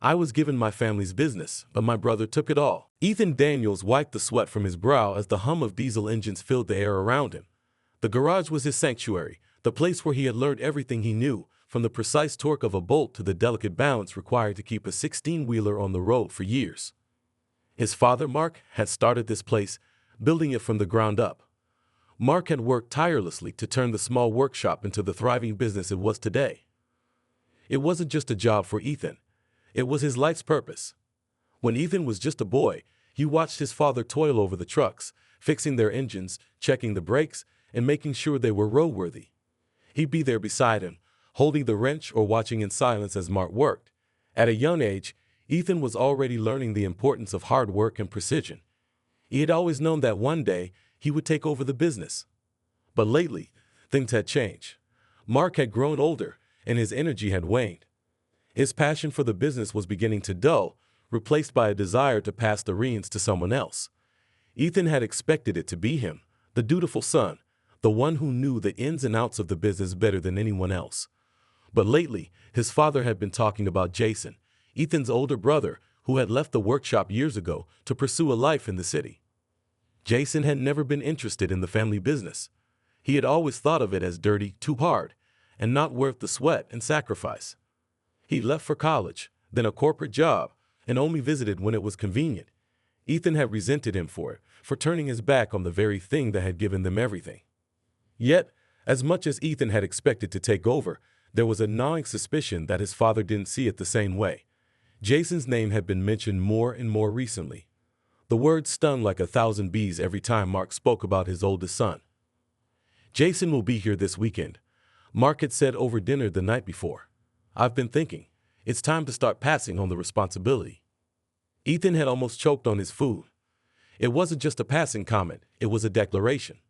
I was given my family's business, but my brother took it all. Ethan Daniels wiped the sweat from his brow as the hum of diesel engines filled the air around him. The garage was his sanctuary, the place where he had learned everything he knew, from the precise torque of a bolt to the delicate balance required to keep a 16-wheeler on the road for years. His father, Mark, had started this place, building it from the ground up. Mark had worked tirelessly to turn the small workshop into the thriving business it was today. It wasn't just a job for Ethan. It was his life's purpose. When Ethan was just a boy, he watched his father toil over the trucks, fixing their engines, checking the brakes, and making sure they were roadworthy. He'd be there beside him, holding the wrench or watching in silence as Mark worked. At a young age, Ethan was already learning the importance of hard work and precision. He had always known that one day he would take over the business. But lately, things had changed. Mark had grown older, and his energy had waned. His passion for the business was beginning to dull, replaced by a desire to pass the reins to someone else. Ethan had expected it to be him, the dutiful son, the one who knew the ins and outs of the business better than anyone else. But lately, his father had been talking about Jason, Ethan's older brother, who had left the workshop years ago to pursue a life in the city. Jason had never been interested in the family business. He had always thought of it as dirty, too hard, and not worth the sweat and sacrifice. He left for college, then a corporate job, and only visited when it was convenient. Ethan had resented him for it, for turning his back on the very thing that had given them everything. Yet, as much as Ethan had expected to take over, there was a gnawing suspicion that his father didn't see it the same way. Jason's name had been mentioned more and more recently. The word stung like 1,000 bees every time Mark spoke about his oldest son. "Jason will be here this weekend," Mark had said over dinner the night before. "I've been thinking, it's time to start passing on the responsibility." Ethan had almost choked on his food. It wasn't just a passing comment, it was a declaration.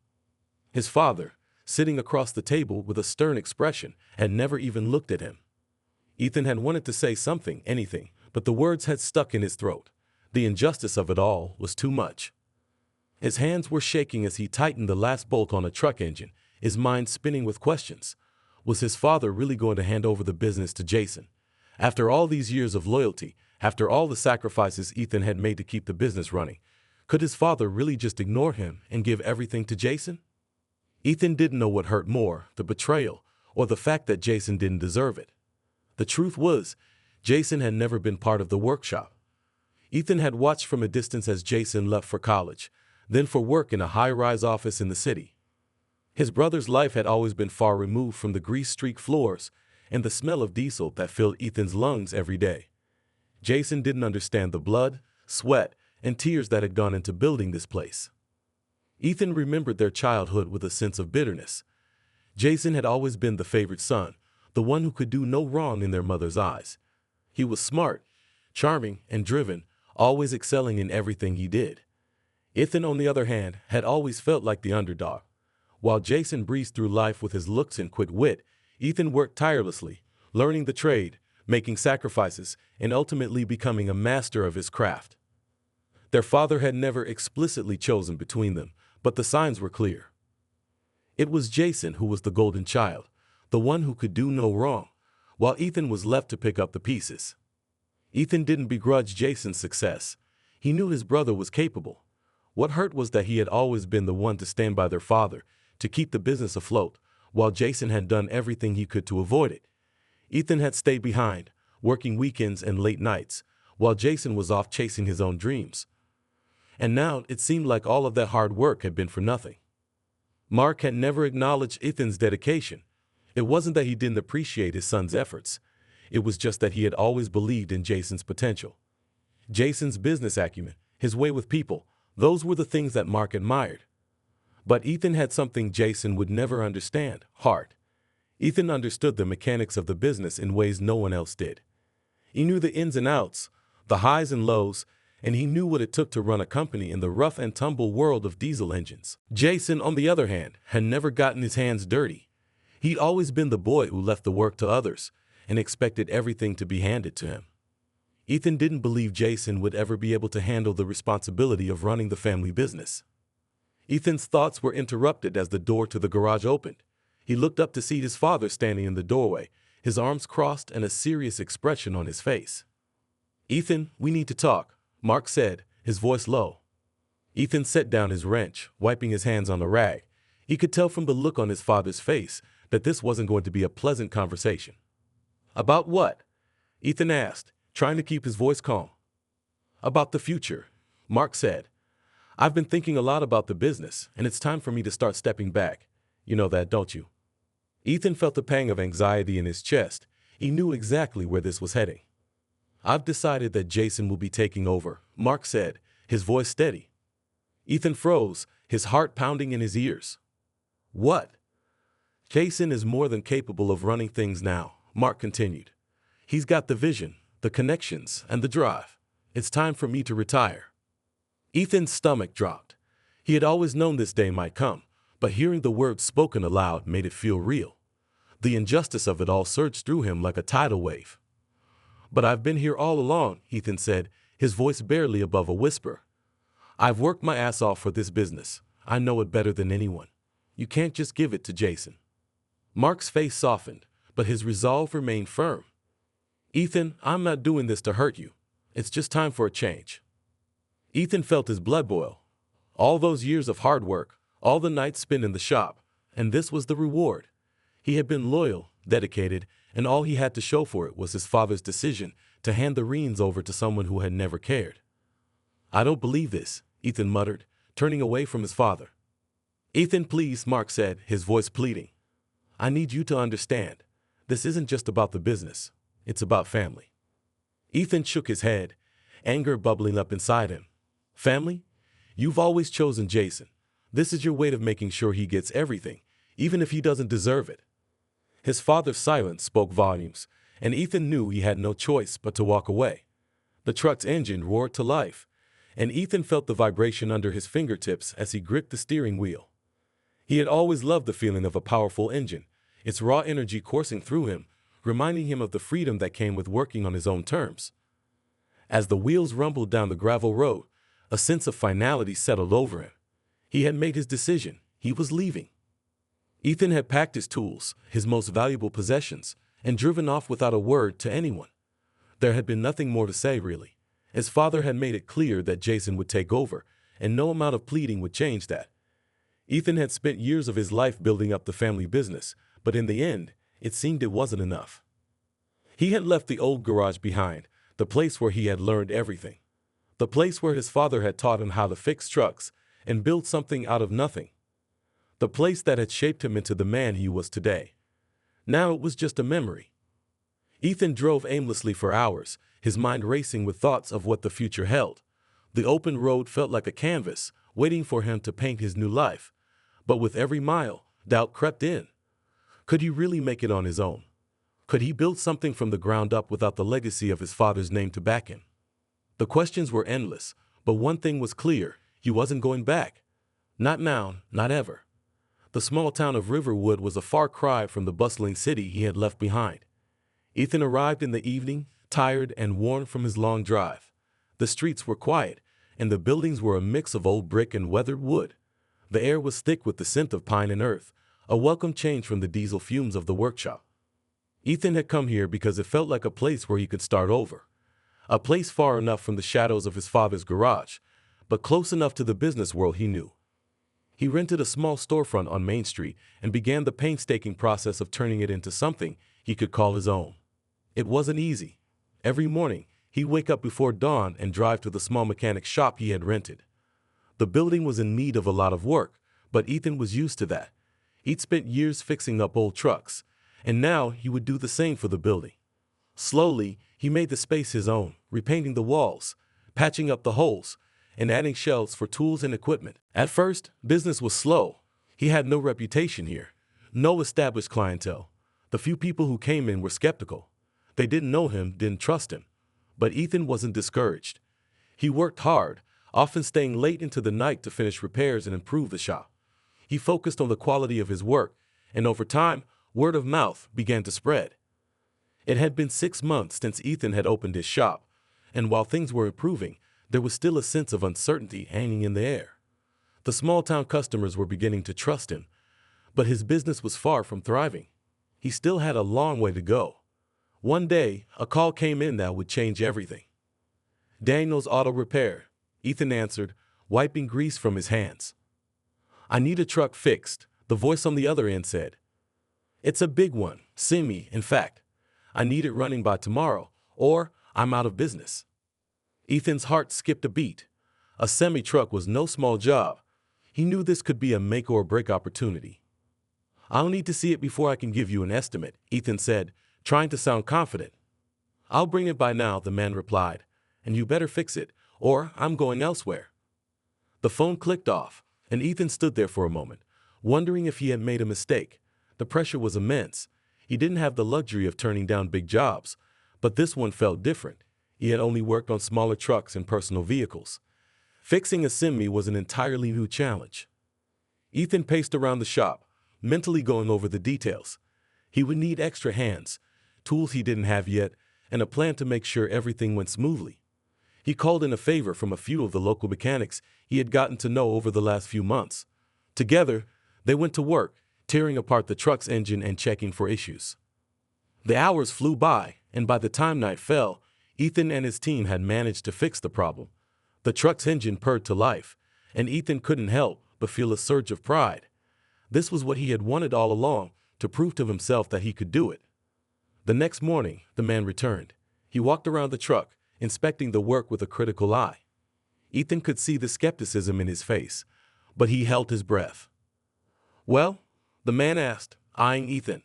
His father, sitting across the table with a stern expression, had never even looked at him. Ethan had wanted to say something, anything, but the words had stuck in his throat. The injustice of it all was too much. His hands were shaking as he tightened the last bolt on a truck engine, his mind spinning with questions. Was his father really going to hand over the business to Jason? After all these years of loyalty, after all the sacrifices Ethan had made to keep the business running, could his father really just ignore him and give everything to Jason? Ethan didn't know what hurt more, the betrayal, or the fact that Jason didn't deserve it. The truth was, Jason had never been part of the workshop. Ethan had watched from a distance as Jason left for college, then for work in a high-rise office in the city. His brother's life had always been far removed from the grease-streaked floors and the smell of diesel that filled Ethan's lungs every day. Jason didn't understand the blood, sweat, and tears that had gone into building this place. Ethan remembered their childhood with a sense of bitterness. Jason had always been the favorite son, the one who could do no wrong in their mother's eyes. He was smart, charming, and driven, always excelling in everything he did. Ethan, on the other hand, had always felt like the underdog. While Jason breezed through life with his looks and quick wit, Ethan worked tirelessly, learning the trade, making sacrifices, and ultimately becoming a master of his craft. Their father had never explicitly chosen between them, but the signs were clear. It was Jason who was the golden child, the one who could do no wrong, while Ethan was left to pick up the pieces. Ethan didn't begrudge Jason's success. He knew his brother was capable. What hurt was that he had always been the one to stand by their father, to keep the business afloat, while Jason had done everything he could to avoid it. Ethan had stayed behind, working weekends and late nights, while Jason was off chasing his own dreams. And now it seemed like all of that hard work had been for nothing. Mark had never acknowledged Ethan's dedication. It wasn't that he didn't appreciate his son's efforts. It was just that he had always believed in Jason's potential. Jason's business acumen, his way with people, those were the things that Mark admired. But Ethan had something Jason would never understand: heart. Ethan understood the mechanics of the business in ways no one else did. He knew the ins and outs, the highs and lows, and he knew what it took to run a company in the rough and tumble world of diesel engines. Jason, on the other hand, had never gotten his hands dirty. He'd always been the boy who left the work to others and expected everything to be handed to him. Ethan didn't believe Jason would ever be able to handle the responsibility of running the family business. Ethan's thoughts were interrupted as the door to the garage opened. He looked up to see his father standing in the doorway, his arms crossed and a serious expression on his face. "Ethan, we need to talk," Mark said, his voice low. Ethan set down his wrench, wiping his hands on the rag. He could tell from the look on his father's face that this wasn't going to be a pleasant conversation. "About what?" Ethan asked, trying to keep his voice calm. "About the future," Mark said. "I've been thinking a lot about the business, and it's time for me to start stepping back. You know that, don't you?" Ethan felt a pang of anxiety in his chest. He knew exactly where this was heading. "I've decided that Jason will be taking over," Mark said, his voice steady. Ethan froze, his heart pounding in his ears. "What?" "Jason is more than capable of running things now," Mark continued. "He's got the vision, the connections, and the drive. It's time for me to retire." Ethan's stomach dropped. He had always known this day might come, but hearing the words spoken aloud made it feel real. The injustice of it all surged through him like a tidal wave. "But I've been here all along," Ethan said, his voice barely above a whisper. "I've worked my ass off for this business. I know it better than anyone. You can't just give it to Jason." Mark's face softened, but his resolve remained firm. "Ethan, I'm not doing this to hurt you. It's just time for a change." Ethan felt his blood boil. All those years of hard work, all the nights spent in the shop, and this was the reward. He had been loyal, dedicated, and all he had to show for it was his father's decision to hand the reins over to someone who had never cared. "I don't believe this," Ethan muttered, turning away from his father. "Ethan, please," Mark said, his voice pleading. "I need you to understand. This isn't just about the business. It's about family." Ethan shook his head, anger bubbling up inside him. "Family? You've always chosen Jason. This is your way of making sure he gets everything, even if he doesn't deserve it." His father's silence spoke volumes, and Ethan knew he had no choice but to walk away. The truck's engine roared to life, and Ethan felt the vibration under his fingertips as he gripped the steering wheel. He had always loved the feeling of a powerful engine, its raw energy coursing through him, reminding him of the freedom that came with working on his own terms. As the wheels rumbled down the gravel road, a sense of finality settled over him. He had made his decision. He was leaving. Ethan had packed his tools, his most valuable possessions, and driven off without a word to anyone. There had been nothing more to say, really. His father had made it clear that Jason would take over, and no amount of pleading would change that. Ethan had spent years of his life building up the family business, but in the end, it seemed it wasn't enough. He had left the old garage behind, the place where he had learned everything. The place where his father had taught him how to fix trucks and build something out of nothing. The place that had shaped him into the man he was today. Now it was just a memory. Ethan drove aimlessly for hours, his mind racing with thoughts of what the future held. The open road felt like a canvas, waiting for him to paint his new life. But with every mile, doubt crept in. Could he really make it on his own? Could he build something from the ground up without the legacy of his father's name to back him? The questions were endless, but one thing was clear: he wasn't going back. Not now, not ever. The small town of Riverwood was a far cry from the bustling city he had left behind. Ethan arrived in the evening, tired and worn from his long drive. The streets were quiet, and the buildings were a mix of old brick and weathered wood. The air was thick with the scent of pine and earth, a welcome change from the diesel fumes of the workshop. Ethan had come here because it felt like a place where he could start over. A place far enough from the shadows of his father's garage, but close enough to the business world he knew. He rented a small storefront on Main Street and began the painstaking process of turning it into something he could call his own. It wasn't easy. Every morning, he'd wake up before dawn and drive to the small mechanic shop he had rented. The building was in need of a lot of work, but Ethan was used to that. He'd spent years fixing up old trucks, and now he would do the same for the building. Slowly, he made the space his own, repainting the walls, patching up the holes, and adding shelves for tools and equipment. At first, business was slow. He had no reputation here, no established clientele. The few people who came in were skeptical. They didn't know him, didn't trust him. But Ethan wasn't discouraged. He worked hard, often staying late into the night to finish repairs and improve the shop. He focused on the quality of his work, and over time, word of mouth began to spread. It had been 6 months since Ethan had opened his shop, and while things were improving, there was still a sense of uncertainty hanging in the air. The small-town customers were beginning to trust him, but his business was far from thriving. He still had a long way to go. One day, a call came in that would change everything. Daniel's Auto Repair, Ethan answered, wiping grease from his hands. I need a truck fixed, the voice on the other end said. It's a big one, semi, in fact. I need it running by tomorrow, or I'm out of business. Ethan's heart skipped a beat. A semi-truck was no small job. He knew this could be a make or break opportunity. I'll need to see it before I can give you an estimate, Ethan said, trying to sound confident. I'll bring it by now, the man replied, and you better fix it, or I'm going elsewhere. The phone clicked off, and Ethan stood there for a moment, wondering if he had made a mistake. The pressure was immense. He didn't have the luxury of turning down big jobs, but this one felt different. He had only worked on smaller trucks and personal vehicles. Fixing a semi was an entirely new challenge. Ethan paced around the shop, mentally going over the details. He would need extra hands, tools he didn't have yet, and a plan to make sure everything went smoothly. He called in a favor from a few of the local mechanics he had gotten to know over the last few months. Together, they went to work, tearing apart the truck's engine and checking for issues. The hours flew by, and by the time night fell, Ethan and his team had managed to fix the problem. The truck's engine purred to life, and Ethan couldn't help but feel a surge of pride. This was what he had wanted all along, to prove to himself that he could do it. The next morning, the man returned. He walked around the truck, inspecting the work with a critical eye. Ethan could see the skepticism in his face, but he held his breath. Well, the man asked, eyeing Ethan.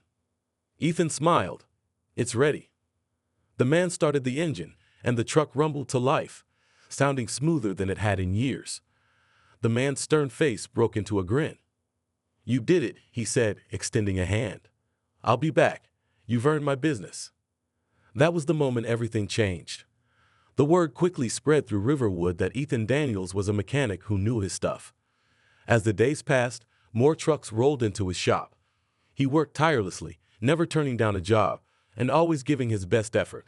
Ethan smiled. It's ready. The man started the engine, and the truck rumbled to life, sounding smoother than it had in years. The man's stern face broke into a grin. You did it, he said, extending a hand. I'll be back. You've earned my business. That was the moment everything changed. The word quickly spread through Riverwood that Ethan Daniels was a mechanic who knew his stuff. As the days passed, more trucks rolled into his shop. He worked tirelessly, never turning down a job, and always giving his best effort.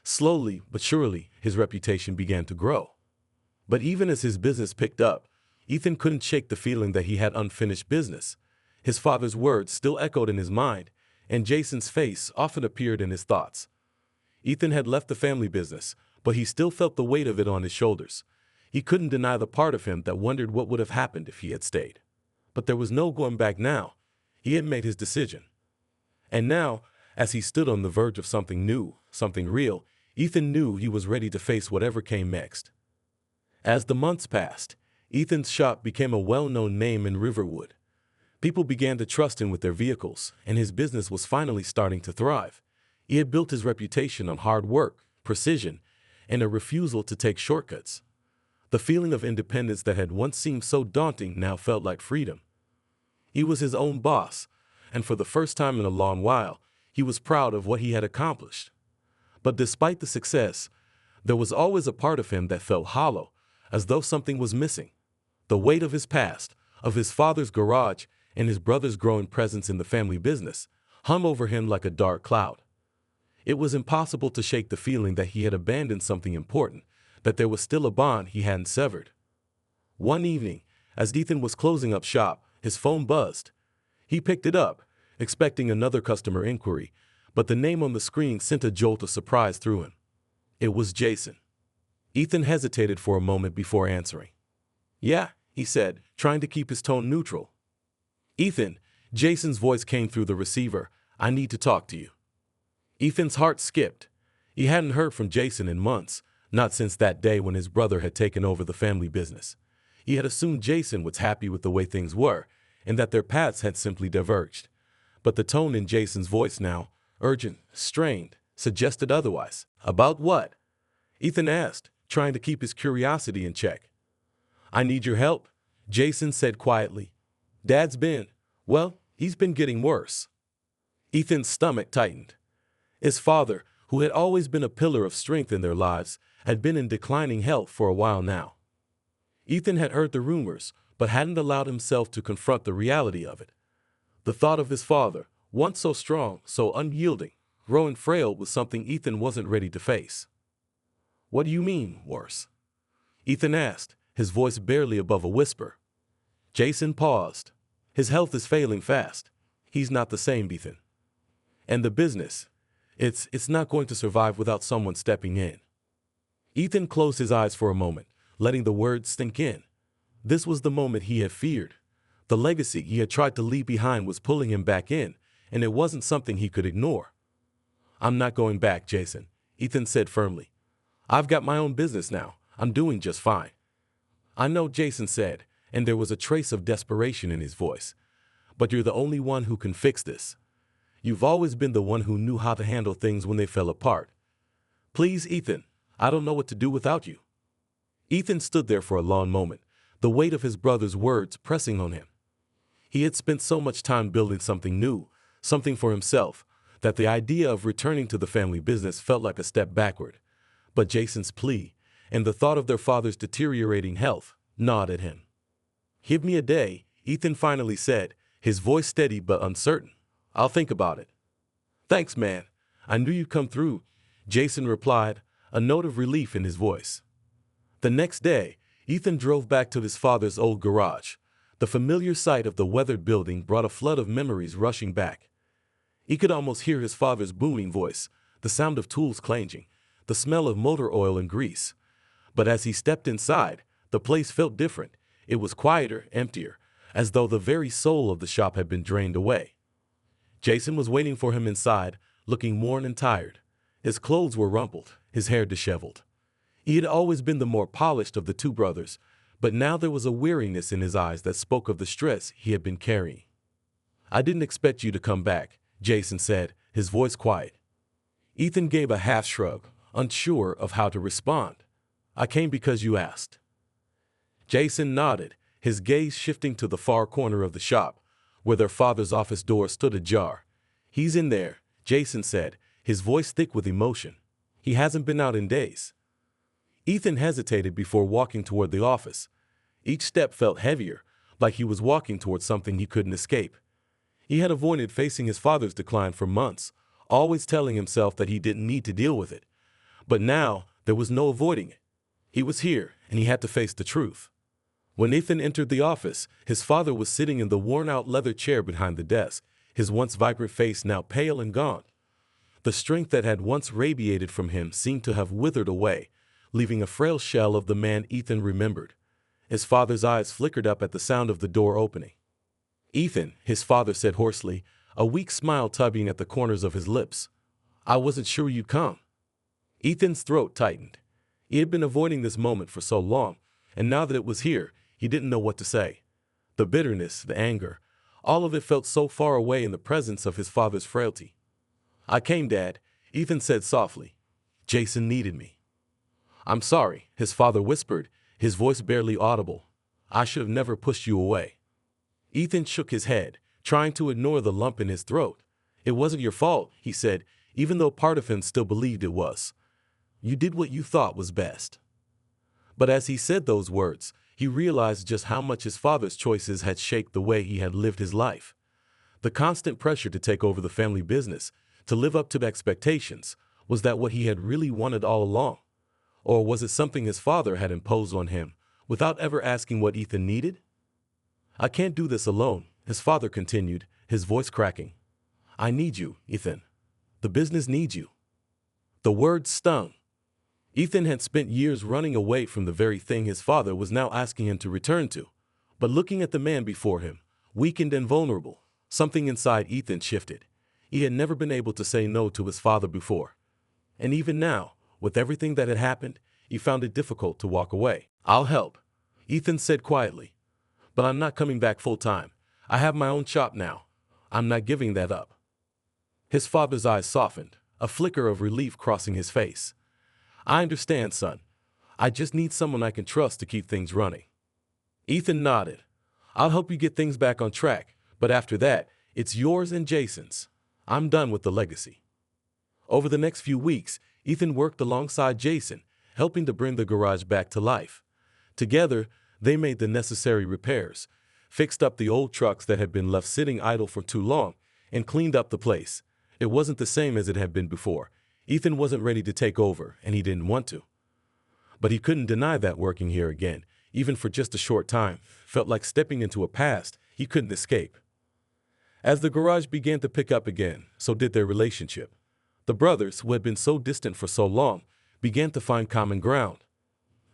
Slowly but surely, his reputation began to grow. But even as his business picked up, Ethan couldn't shake the feeling that he had unfinished business. His father's words still echoed in his mind, and Jason's face often appeared in his thoughts. Ethan had left the family business, but he still felt the weight of it on his shoulders. He couldn't deny the part of him that wondered what would have happened if he had stayed. But there was no going back now. He had made his decision. And now, as he stood on the verge of something new, something real, Ethan knew he was ready to face whatever came next. As the months passed, Ethan's shop became a well-known name in Riverwood. People began to trust him with their vehicles, and his business was finally starting to thrive. He had built his reputation on hard work, precision, and a refusal to take shortcuts. The feeling of independence that had once seemed so daunting now felt like freedom. He was his own boss, and for the first time in a long while, he was proud of what he had accomplished. But despite the success, there was always a part of him that felt hollow, as though something was missing. The weight of his past, of his father's garage, and his brother's growing presence in the family business, hung over him like a dark cloud. It was impossible to shake the feeling that he had abandoned something important, that there was still a bond he hadn't severed. One evening, as Ethan was closing up shop, his phone buzzed. He picked it up, expecting another customer inquiry, but the name on the screen sent a jolt of surprise through him. It was Jason. Ethan hesitated for a moment before answering. Yeah, he said, trying to keep his tone neutral. Ethan, Jason's voice came through the receiver. I need to talk to you. Ethan's heart skipped. He hadn't heard from Jason in months, not since that day when his brother had taken over the family business. He had assumed Jason was happy with the way things were, and that their paths had simply diverged. But the tone in Jason's voice now, urgent, strained, suggested otherwise. About what? Ethan asked, trying to keep his curiosity in check. I need your help, Jason said quietly. Dad's been, well, he's been getting worse. Ethan's stomach tightened. His father, who had always been a pillar of strength in their lives, had been in declining health for a while now. Ethan had heard the rumors, but hadn't allowed himself to confront the reality of it. The thought of his father, once so strong, so unyielding, growing frail was something Ethan wasn't ready to face. What do you mean, worse? Ethan asked, his voice barely above a whisper. Jason paused. His health is failing fast. He's not the same, Ethan. And the business, it's not going to survive without someone stepping in. Ethan closed his eyes for a moment, letting the words sink in. This was the moment he had feared. The legacy he had tried to leave behind was pulling him back in, and it wasn't something he could ignore. "I'm not going back, Jason," Ethan said firmly. "I've got my own business now. I'm doing just fine." "I know," Jason said, and there was a trace of desperation in his voice. "But you're the only one who can fix this. You've always been the one who knew how to handle things when they fell apart. Please, Ethan, I don't know what to do without you." Ethan stood there for a long moment, the weight of his brother's words pressing on him. He had spent so much time building something new, something for himself, that the idea of returning to the family business felt like a step backward. But Jason's plea, and the thought of their father's deteriorating health, gnawed at him. "Give me a day," Ethan finally said, his voice steady but uncertain. "I'll think about it." "Thanks, man. I knew you'd come through," Jason replied, a note of relief in his voice. The next day, Ethan drove back to his father's old garage. The familiar sight of the weathered building brought a flood of memories rushing back. He could almost hear his father's booming voice, the sound of tools clanging, the smell of motor oil and grease. But as he stepped inside, the place felt different. It was quieter, emptier, as though the very soul of the shop had been drained away. Jason was waiting for him inside, looking worn and tired. His clothes were rumpled, his hair disheveled. He had always been the more polished of the two brothers, but now there was a weariness in his eyes that spoke of the stress he had been carrying. "I didn't expect you to come back," Jason said, his voice quiet. Ethan gave a half shrug, unsure of how to respond. "I came because you asked." Jason nodded, his gaze shifting to the far corner of the shop, where their father's office door stood ajar. "He's in there," Jason said, his voice thick with emotion. "He hasn't been out in days." Ethan hesitated before walking toward the office. Each step felt heavier, like he was walking toward something he couldn't escape. He had avoided facing his father's decline for months, always telling himself that he didn't need to deal with it. But now, there was no avoiding it. He was here, and he had to face the truth. When Ethan entered the office, his father was sitting in the worn-out leather chair behind the desk, his once vibrant face now pale and gaunt. The strength that had once radiated from him seemed to have withered away, leaving a frail shell of the man Ethan remembered. His father's eyes flickered up at the sound of the door opening. "Ethan," his father said hoarsely, a weak smile tugging at the corners of his lips. "I wasn't sure you'd come." Ethan's throat tightened. He had been avoiding this moment for so long, and now that it was here, he didn't know what to say. The bitterness, the anger, all of it felt so far away in the presence of his father's frailty. "I came, Dad," Ethan said softly. "Jason needed me." "I'm sorry," his father whispered, his voice barely audible. "I should have never pushed you away." Ethan shook his head, trying to ignore the lump in his throat. "It wasn't your fault," he said, even though part of him still believed it was. "You did what you thought was best." But as he said those words, he realized just how much his father's choices had shaped the way he had lived his life. The constant pressure to take over the family business, to live up to expectations, was that what he had really wanted all along? Or was it something his father had imposed on him, without ever asking what Ethan needed? "I can't do this alone," his father continued, his voice cracking. "I need you, Ethan. The business needs you." The words stung. Ethan had spent years running away from the very thing his father was now asking him to return to. But looking at the man before him, weakened and vulnerable, something inside Ethan shifted. He had never been able to say no to his father before. And even now, with everything that had happened, he found it difficult to walk away. "I'll help," Ethan said quietly. "But I'm not coming back full time. I have my own shop now. I'm not giving that up." His father's eyes softened, a flicker of relief crossing his face. "I understand, son. I just need someone I can trust to keep things running." Ethan nodded. "I'll help you get things back on track, but after that, it's yours and Jason's. I'm done with the legacy." Over the next few weeks, Ethan worked alongside Jason, helping to bring the garage back to life. Together, they made the necessary repairs, fixed up the old trucks that had been left sitting idle for too long, and cleaned up the place. It wasn't the same as it had been before. Ethan wasn't ready to take over, and he didn't want to. But he couldn't deny that working here again, even for just a short time, felt like stepping into a past he couldn't escape. As the garage began to pick up again, so did their relationship. The brothers, who had been so distant for so long, began to find common ground.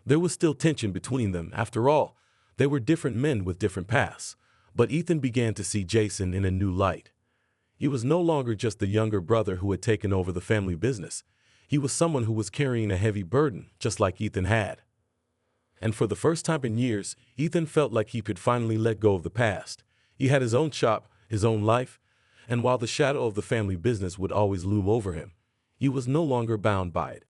There was still tension between them. After all, they were different men with different paths. But Ethan began to see Jason in a new light. He was no longer just the younger brother who had taken over the family business. He was someone who was carrying a heavy burden, just like Ethan had. And for the first time in years, Ethan felt like he could finally let go of the past. He had his own shop, his own life, and while the shadow of the family business would always loom over him, he was no longer bound by it.